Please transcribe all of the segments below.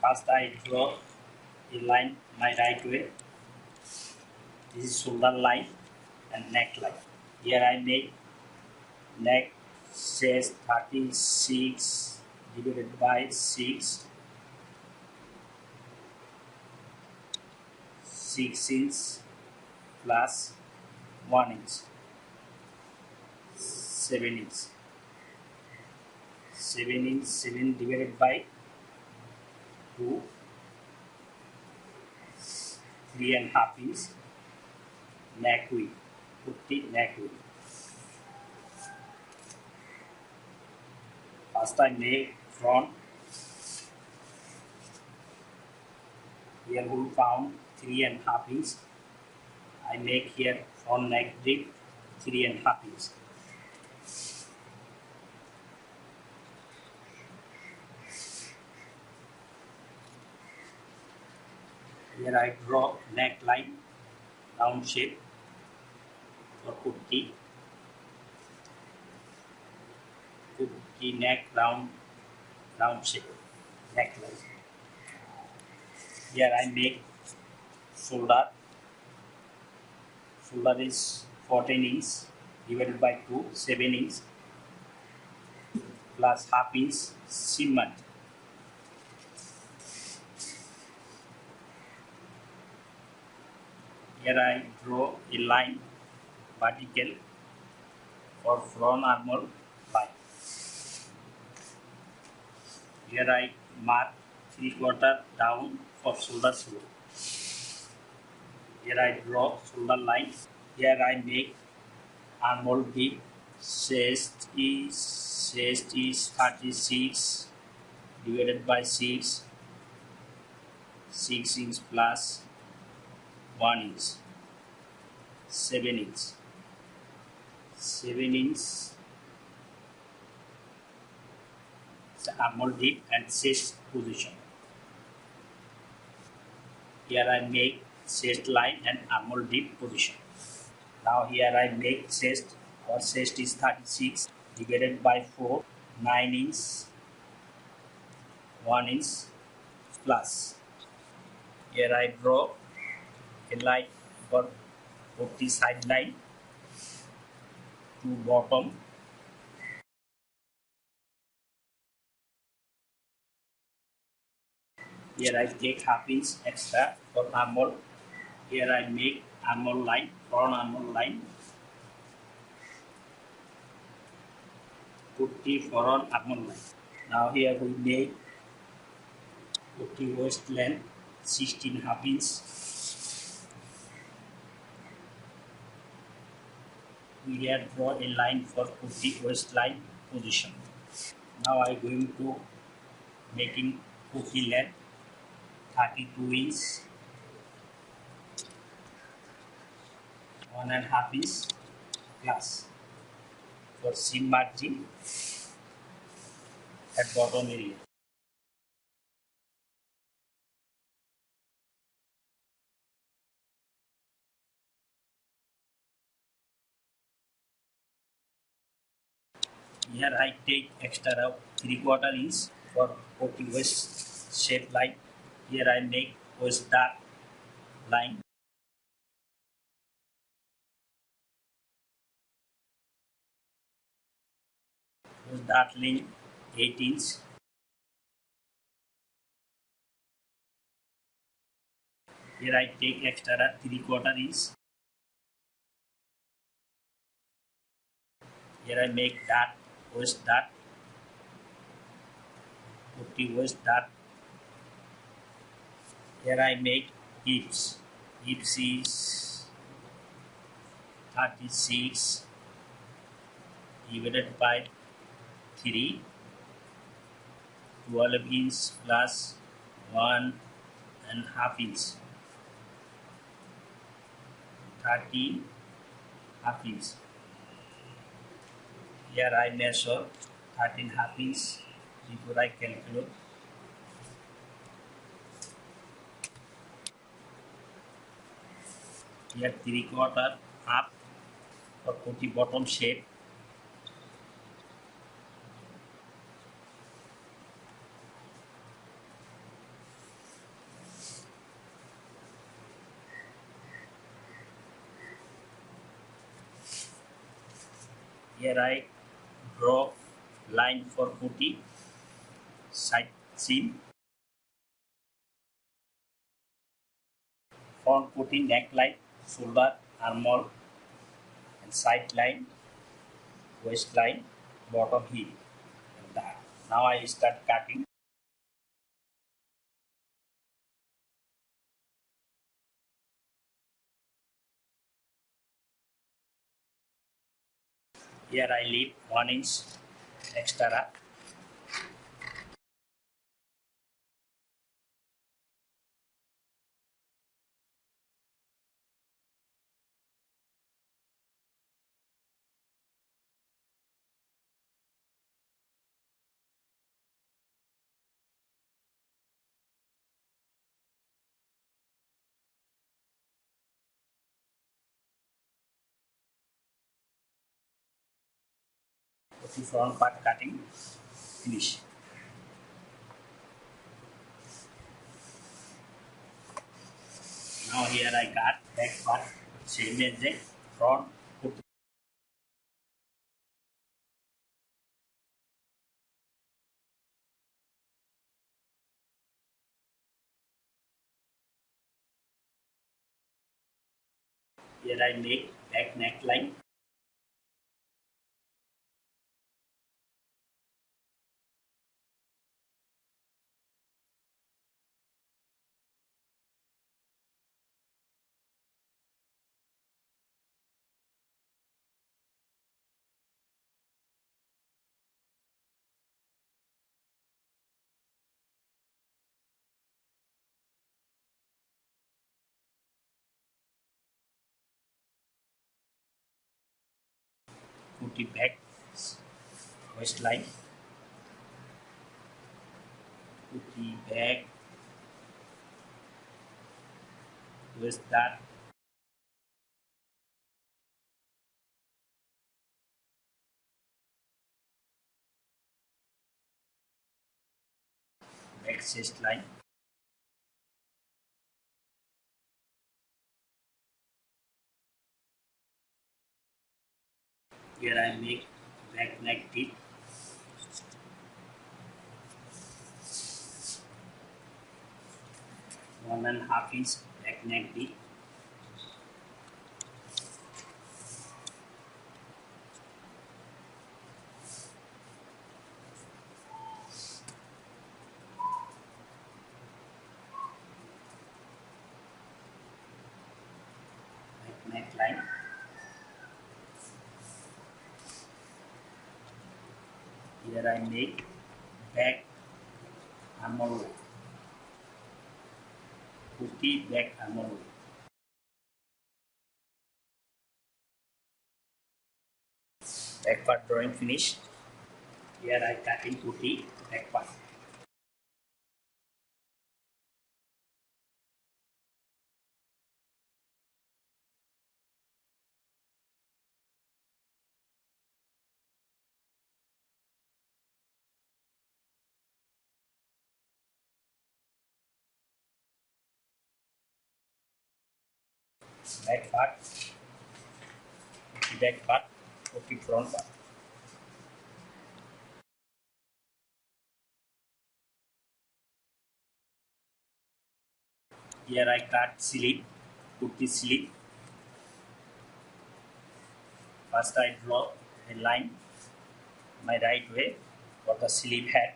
First I draw a line my right way. This is shoulder line and neck line. Here I make neck says 36 divided by 6 inch plus 1 inch 7 inch 7 divided by 2 3.5 inch neck width, Kurti neck width. First I make front. Here we found 3.5 inch. I make here front neck dip 3.5 inch. Here I draw neckline round shape for Kurti. Kurti neck round shape neckline. Here I make shoulder. Shoulder is 14 inch divided by 2, 7 inch plus half inch seam margin. Here I draw a line vertical for front armhole line. Here I mark 3/4 down for shoulder slope. Here I draw shoulder line. Here I make armhole dip. Chest is 36 divided by 6 inch plus 1 inch 7 inch 7 inch armhole dip and chest position. Here I make chest line and armhole dip position. Now here I make chest. Our chest is 36 divided by 4, 9 inch 1 inch plus. Here I draw a line for 40 side line to bottom. Here I take half inch extra for armhole. Here I make armhole line, front armhole line. Kurti front armhole line. Now here we make Kurti waist length 16.5 inch. We here draw a line for Kurti waistline position. Now I am going to making Kurti length 32 inch, 1.5 inch plus for seam margin at bottom area. Here I take extra of 3/4 inch for Kurti waist shape line. Here I make waist dart line. Waist dart line 8 inch. Here I take extra 3/4 inch. Here I make dart, waist dart, Kurti waist dart. Here I make hips. Hips is 36 divided by 3, 12 inch plus 1.5 inch, 13.5 inch. Here I measure 13.5 inch before I calculate. Here 3/4 half for Kurti bottom shape. Here I draw line for Kurti, side seam, front Kurti neckline, shoulder, armhole, and side line, waistline, bottom heel. And that. Now I start cutting. Here I leave 1 inch extra. The front part cutting finish. Now here I cut back part same as the front. Put here I make back neckline. Put it back waistline. Put it back waist that. Back chest line. Here I make back neck deep. One and a half inch back neck deep. Back neckline. Here I make back armhole. Kurti back armhole. Back part drawing finish. Here I cutting Kurti back part. Back part, back part, Kurti front part. Here I cut sleeve, Kurti sleeve. First I draw a line my right way for the sleeve head.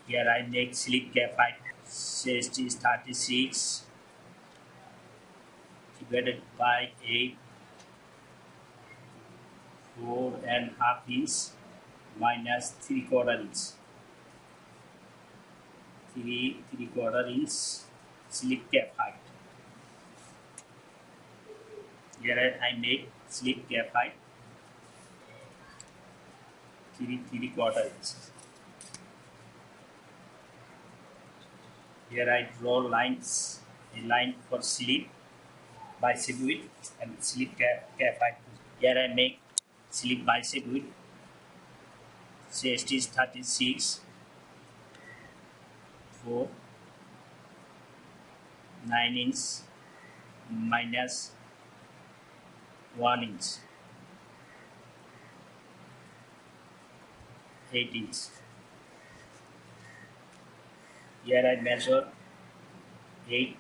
Here I make sleeve cap height. Chest is 36 divided by 8, 4.5 inch minus 3/4 inch. 3/4 inch sleeve cap height. Here I make sleeve cap height 3/4 inch. Here I draw lines, a line for sleeve, bicep width and sleeve cap height. Here I make sleeve bicep width. Chest is 36, 4, 9 inch minus 1 inch. 8 inch. Here I measure 8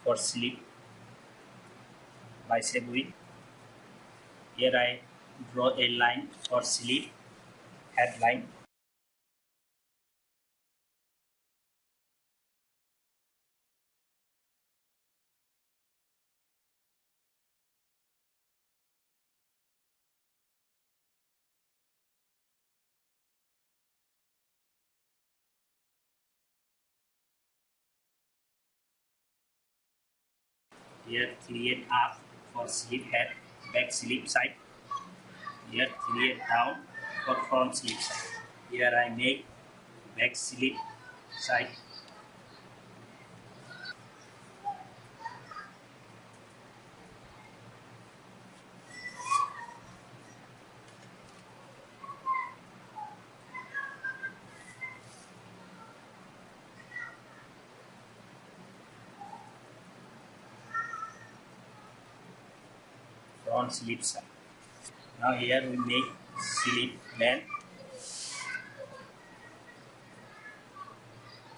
for sleeve bicep width. Here I draw a line for sleeve head line. Here create up for sleeve head back sleeve side. Here create down for front sleeve side. Here I make back sleeve side. Front sleeve side. Now here we make sleeve band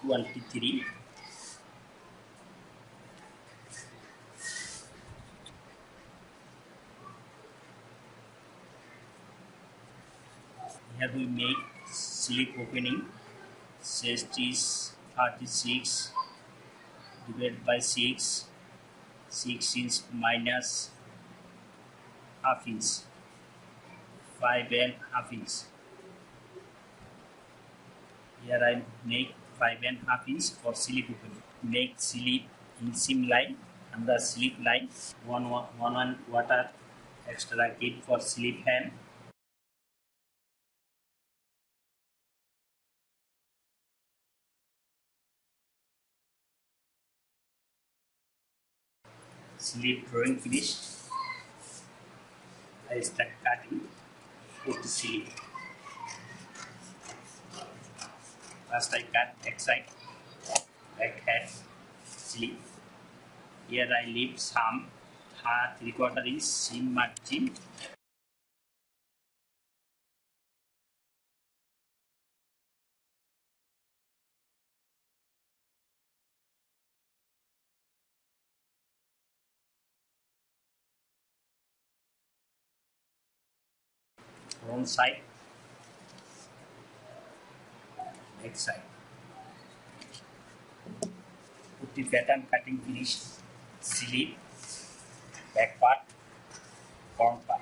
23. Here we make sleeve opening. Chest is 36 divided by 6. 6 inch minus half inch. 5.5 inch. Here I make 5.5 inch for sleeve opening. Make sleeve in seam line and the sleeve line. One quarter extra kit for sleeve hem. Sleeve drawing finished. I start cutting. Put the sleeve. First I cut back side, back head, sleeve. Here I leave some 3/4 inch seam margin. Front side, back side. Put the pattern cutting finished. Sleeve, back part, front part.